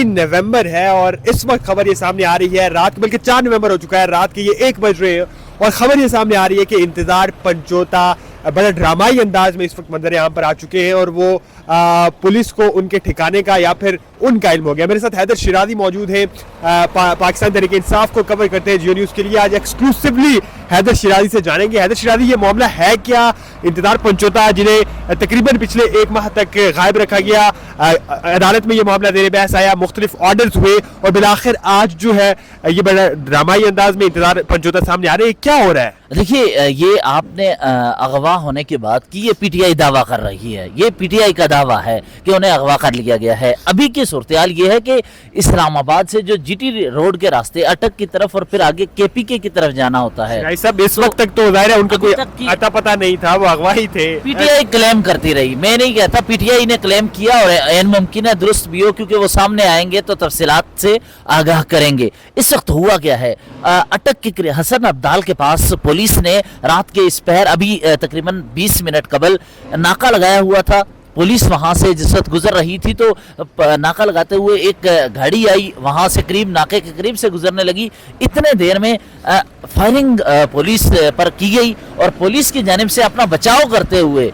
3 नवंबर है और इस वक्त खबर ये सामने आ रही है रात, बल्कि 4 नवंबर हो चुका है, रात के ये 1 बज रहे हैं और खबर ये सामने आ रही है कि इंतजार पंजोता बड़ा ड्रामाई अंदाज में इस वक्त मंजर यहाँ पर आ चुके हैं और वो पुलिस को उनके ठिकाने का या फिर उनका इल्म हो गया। मेरे साथ हैदर शिराजी मौजूद है, पाकिस्तान तहरीक इंसाफ को कवर करते हैं जियो न्यूज़ के लिए। आज एक्सक्लूसिवली हैदर शिराजी से जानेंगे। हैदर शिराजी, ये मामला है क्या? इंतजार पंजोता जिन्हें तकरीबन पिछले 1 माह तक गायब रखा गया, अदालत में ये मामला ज़ेर बहस आया, मुख्तलिफ ऑर्डर्स हुए और बिलाखिर आज जो है ये बड़ा ड्रामाई अंदाज में इंतजार पंजोता सामने आ रहे हैं। क्या हो रहा है? देखिए, ये आपने अगवा होने के बाद कि ये पीटीआई दावा कर रही है, ये पीटीआई का दावा है कि उन्हें अगवा कर लिया गया है। अभी की सूरत-ए-हाल ये है कि इस्लामाबाद से जो जीटी रोड के रास्ते अटक की तरफ और फिर आगे केपीके की तरफ जाना होता है। सब इस वक्त तक तो जाहिर है उनका कोई अता पता नहीं था, वो अगवा ही थे। पीटीआई क्लेम करती रही, मैं नहीं कहता, पीटीआई ने क्लेम किया और एन मुमकिन है दुरुस्त भी हो, क्योंकि वो सामने आएंगे तो तफसीलात से आगाह करेंगे। इस वक्त हुआ क्या है, अटक के हसन अब्दाल के पास पुलिस ने रात के इस पहर अभी तकरीबन 20 मिनट कबल नाका लगाया हुआ था। पुलिस वहां से जिस वक्त गुजर रही थी तो नाका लगाते हुए एक गाड़ी आई, वहां से करीब नाके के करीब से गुजरने लगी। इतने देर में फायरिंग पुलिस पर की गई और पुलिस की जानिब से अपना बचाव करते हुए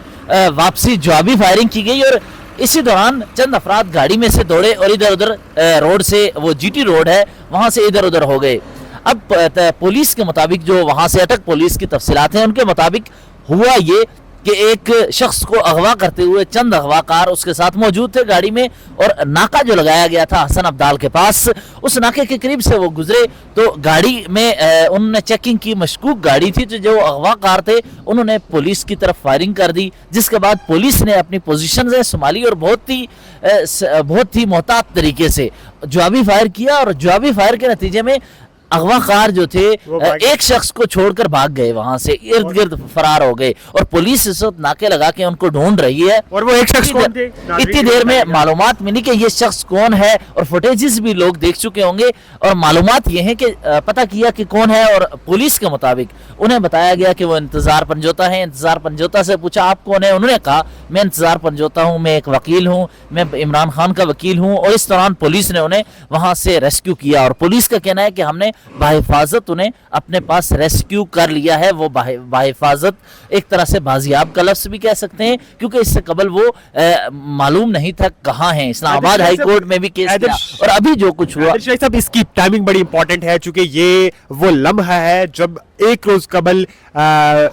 वापसी जवाबी फायरिंग की गई और इसी दौरान चंद अफराद गाड़ी में से दौड़े और इधर उधर रोड से, वो जीटी रोड है वहां से इधर उधर हो गए। अब पुलिस के मुताबिक, जो वहां से अटक पुलिस की तफसीलात हैं उनके मुताबिक हुआ ये कि एक शख्स को अगवा करते हुए चंद अगवाकार उसके साथ मौजूद थे गाड़ी में और नाका जो लगाया गया था हसन अब्दाल के पास, उस नाके के करीब से वो गुजरे तो गाड़ी में उन्होंने चेकिंग की, मशकूक गाड़ी थी, तो जो अगवाकार थे उन्होंने पुलिस की तरफ फायरिंग कर दी, जिसके बाद पुलिस ने अपनी पोजीशन संभाली और बहुत ही मोहतात तरीके से जवाबी फायर किया और जवाबी फायर के नतीजे में अगवाकार जो थे एक शख्स को छोड़कर भाग गए, वहां से इर्द गिर्द फरार हो गए और पुलिस इस वक्त नाके लगा के उनको ढूंढ रही है। और वो एक शख्स कौन थे? इतनी देर में मालूमात मिली कि ये शख्स कौन है और फुटेजेस भी लोग देख चुके होंगे और मालूमात ये है कि पता किया कि कौन है और पुलिस के मुताबिक उन्हें बताया गया कि वो इंतजार पंजोता है। इंतजार पंजोता से पूछा आप कौन है, उन्होंने कहा मैं इंतजार पंजोता हूँ, मैं एक वकील हूँ, मैं इमरान खान का वकील हूँ। और इस दौरान पुलिस ने उन्हें वहां से रेस्क्यू किया और पुलिस का कहना है कि हमने बाहिफाजत उन्हें अपने पास रेस्क्यू कर लिया है। वो बाहिफाजत एक तरह से बाजियाब का लफ्ज़ भी कह सकते हैं, क्योंकि इससे कबल वो मालूम नहीं था कहाँ हैं। इस्लामाबाद हाई कोर्ट में भी केस किया और अभी जो कुछ हुआ। इसकी टाइमिंग बड़ी इंपॉर्टेंट है, चूंकि ये वो लम्हा है जब एक रोज कबल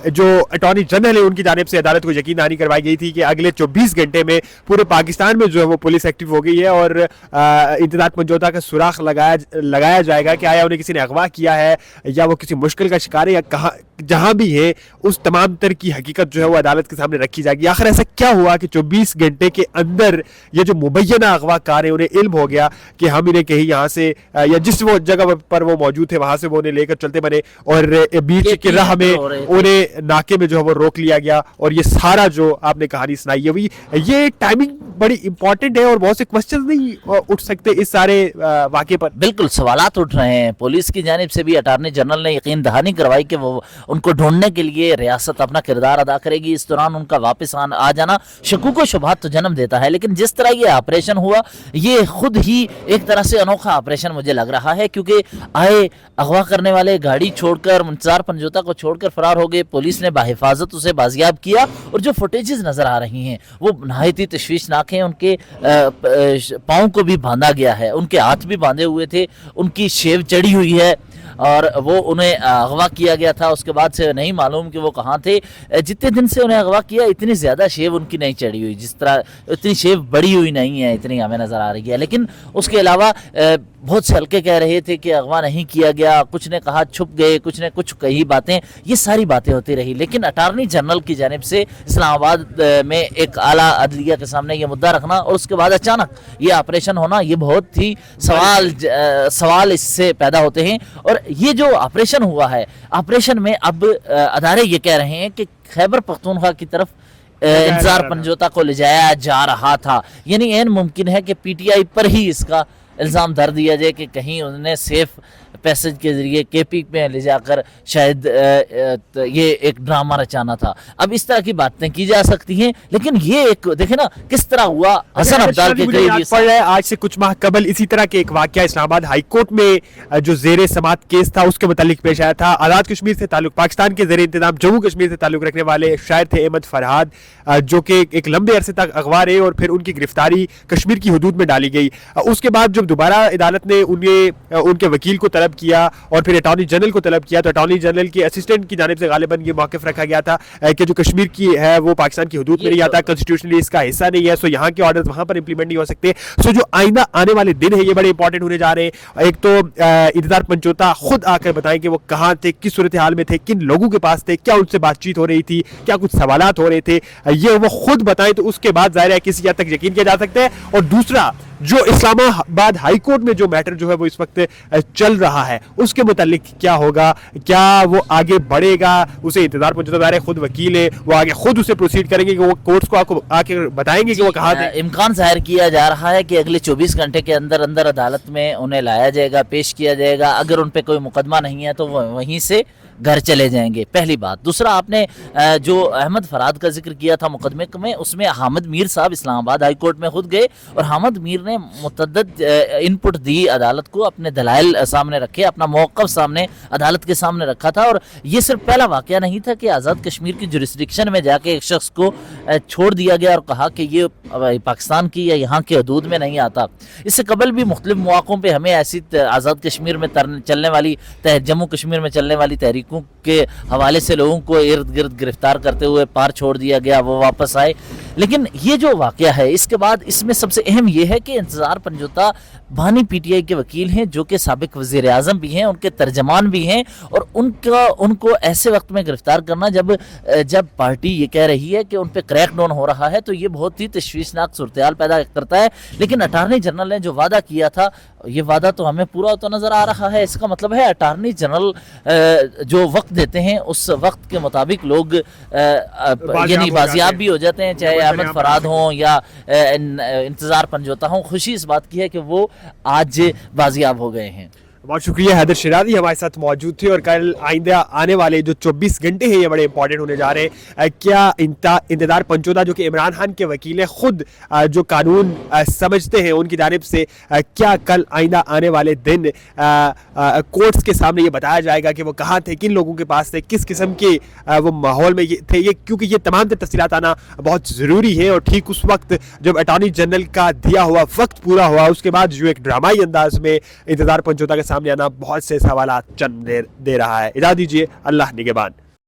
जो अटॉर्नी जनरल है उनकी जानिब से अदालत को यकीन दहानी करवाई गई थी कि अगले 24 घंटे में पूरे पाकिस्तान में जो है वो पुलिस एक्टिव हो गई है और इंतजार पंजोता का सुराख लगाया जाएगा कि आया उन्हें किसी ने अगवा किया है या वो किसी मुश्किल का शिकार है या कहाँ, जहां भी है उस तमाम तर की हकीकत जो है वो अदालत के सामने रखी जाएगी। आखिर ऐसा क्या हुआ कि 24 घंटे के अंदर ये जो मुबैना अगवाकार है उन्हें इल्म हो गया कि हम इन्हें कहीं यहाँ से या जिस वो जगह पर वो मौजूद थे वहां से वो उन्हें लेकर चलते बने और बीच की राह में उन्हें नाके में जो है वो रोक लिया गया और ये सारा जो आपने कहानी सुनाई है ये टाइमिंग बड़ी इंपॉर्टेंट है और बहुत से क्वेश्चन नहीं उठ सकते इस सारे वाकये पर। बिल्कुल सवालात उठ रहे हैं। पुलिस की जानिब से भी अटॉर्नी जनरल ने यकीन दहानी करवाई कि वो उनको ढूंढने के लिए रियासत अपना किरदार अदा करेगी। इस दौरान उनका वापस आ जाना शकूक व शुबहात तो जन्म देता है, लेकिन जिस तरह ये ऑपरेशन हुआ ये खुद ही एक तरह से अनोखा ऑपरेशन मुझे लग रहा है, क्योंकि आए अगवा करने वाले गाड़ी छोड़कर इंतजार पंजोता को छोड़कर फरार हो गए। पुलिस ने बाहिफाजत उसे बाजियाब किया और जो फुटेजेस नजर आ रही हैं वो नहायत ही तशवीशनाक हैं। उनके पाँव को भी बांधा गया है, उनके हाथ भी बांधे हुए थे, उनकी शेव चढ़ी हुई है और वो उन्हें अगवा किया गया था। उसके बाद से नहीं मालूम कि वो कहाँ थे। जितने दिन से उन्हें अगवा किया इतनी ज़्यादा शेव उनकी नहीं चढ़ी हुई, जिस तरह इतनी शेव बड़ी हुई नहीं है, इतनी हमें नज़र आ रही है। लेकिन उसके अलावा बहुत से हल्के कह रहे थे कि अगवा नहीं किया गया, कुछ ने कहा छुप गए, कुछ ने कुछ कही बातें, ये सारी बातें होती रही। लेकिन अटॉर्नी जनरल की जानिब से इस्लामाबाद में एक आला अदलिया के सामने ये मुद्दा रखना और उसके बाद अचानक ये ऑपरेशन होना, ये बहुत ही सवाल इससे पैदा होते हैं। और ये जो ऑपरेशन हुआ है, ऑपरेशन में अब अदारे ये कह रहे हैं कि खैबर पख्तूनख्वा की तरफ इंतजार पंजोता को ले जाया जा रहा था, यानी ऐन मुमकिन है कि पीटीआई पर ही इसका الزام دھر دیا جائے کہ کہیں انہوں نے سیف پیسج کے ذریعے کے پی میں لے جا کر شاید یہ ایک ڈرامہ رچانا تھا. اب اس طرح کی باتیں کی جا سکتی ہیں, لیکن یہ ایک دیکھیں نا کس طرح ہوا. حسن عبدال کے قریب پڑ رہا ہے آج سے کچھ ماہ قبل اسی طرح کے ایک واقعہ اسلام آباد ہائی کورٹ میں جو زیر سماعت کیس تھا اس کے متعلق پیش آیا تھا. آزاد کشمیر سے تعلق, پاکستان کے زیر انتظام جموں کشمیر سے تعلق رکھنے والے شاعر تھے احمد فرحاد, جو کہ ایک لمبے عرصے تک اغوا رہے اور پھر ان کی گرفتاری کشمیر کی حدود میں ڈالی گئی. اس کے بعد جب دوبارہ عدالت نے ان کے وکیل کو طلب کیا اور پھر اٹارنی جنرل کو طلب کیا, تو اٹارنی جنرل کے اسسٹنٹ کی جانب سے غالباً یہ موقف رکھا گیا تھا کہ جو کشمیر کی ہے وہ پاکستان کی حدود میں نہیں آتا, کنسٹیٹیوشنلی اس کا حصہ نہیں ہے, سو یہاں کے آرڈرز وہاں پر امپلیمنٹ نہیں ہو سکتے. سو جو آئندہ آنے والے دن ہیں یہ بڑے امپورٹنٹ ہونے جا رہے ہیں. ایک تو انتظار پنچوتا خود آ کر بتائیں کہ وہ کہاں تھے, کس صورتحال میں تھے, کن لوگوں کے پاس تھے, کیا ان سے بات چیت ہو رہی تھی, کیا کچھ سوالات ہو رہے تھے, یہ وہ خود بتائیں, تو اس کے بعد ظاہر ہے کسی حد تک یقین کیا جا سکتا ہے. اور دوسرا جو اسلام آباد ہائی کورٹ میں جو میٹر جو ہے وہ اس وقت چل رہا ہے اس کے متعلق کیا ہوگا, کیا وہ آگے بڑھے گا, اسے انتظار پہنچتا ظاہر ہے خود وکیل ہے, وہ آگے خود اسے پروسیڈ کریں گے کہ وہ کورٹس کو آ کے بتائیں گے کہ وہ کہاں تھے. امکان ظاہر کیا جا رہا ہے کہ اگلے 24 گھنٹے کے اندر اندر عدالت میں انہیں لایا جائے گا, پیش کیا جائے گا. اگر ان پہ کوئی مقدمہ نہیں ہے تو وہ وہیں سے گھر چلے جائیں گے, پہلی بات. دوسرا, آپ نے جو احمد فرحاد کا ذکر کیا تھا مقدمے میں, اس میں حامد میر صاحب اسلام آباد ہائی کورٹ میں خود گئے اور حامد میر نے متعدد ان پٹ دی عدالت کو, اپنے دلائل سامنے رکھے, اپنا موقف سامنے عدالت کے سامنے رکھا تھا. اور یہ صرف پہلا واقعہ نہیں تھا کہ آزاد کشمیر کی جورسڈکشن میں جا کے ایک شخص کو چھوڑ دیا گیا اور کہا کہ یہ پاکستان کی یا یہاں کے حدود میں نہیں آتا. اس سے قبل بھی مختلف مواقعوں پہ ہمیں ایسی آزاد کشمیر میں چلنے والی جموں کشمیر میں چلنے والی تحریکوں کے حوالے سے لوگوں کو ارد گرد گرفتار کرتے ہوئے پار چھوڑ دیا گیا, وہ واپس آئے. لیکن یہ جو واقعہ ہے اس کے بعد اس میں سب سے اہم یہ ہے کہ انتظار پنجوتا بانی پی ٹی آئی کے وکیل ہیں, جو کہ سابق وزیر اعظم بھی ہیں, ان کے ترجمان بھی ہیں, اور ان کو ایسے وقت میں گرفتار کرنا جب پارٹی یہ کہہ رہی ہے کہ ان پہ کریک ڈاؤن ہو رہا ہے, تو یہ بہت ہی تشویشناک صورتحال پیدا کرتا ہے. لیکن اٹارنی جنرل نے جو وعدہ کیا تھا یہ وعدہ تو ہمیں پورا ہوتا نظر آ رہا ہے. اس کا مطلب ہے اٹارنی جنرل جو وقت دیتے ہیں اس وقت کے مطابق لوگ یعنی بازیاب بھی ہو جاتے ہیں, چاہے احمد فرحاد ہوں یا انتظار پنجوتا ہوں. خوشی اس بات کی ہے کہ وہ آج بازیاب ہو گئے ہیں. بہت شکریہ. حیدر شیرازی ہمارے ساتھ موجود تھے. اور کل آئندہ آنے والے جو 24 گھنٹے ہیں یہ بڑے امپورٹنٹ ہونے جا رہے ہیں. کیا انتظار پنچوتا جو کہ عمران خان کے وکیل ہیں, خود جو قانون سمجھتے ہیں ان کی جانب سے, کیا کل آئندہ آنے والے دن کورٹس کے سامنے یہ بتایا جائے گا کہ وہ کہاں تھے, کن لوگوں کے پاس تھے, کس قسم کے وہ ماحول میں تھے, یہ کیونکہ یہ تمام تفصیلات آنا بہت ضروری ہے. اور ٹھیک اس وقت جب اٹارنی جنرل کا دیا ہوا وقت پورا ہوا اس کے بعد جو ایک ڈرامائی انداز میں انتظار پنچوتا کے سامنے آنا بہت سے سوالات جنم دے رہا ہے. اجازت دیجیے, اللہ نگہبان.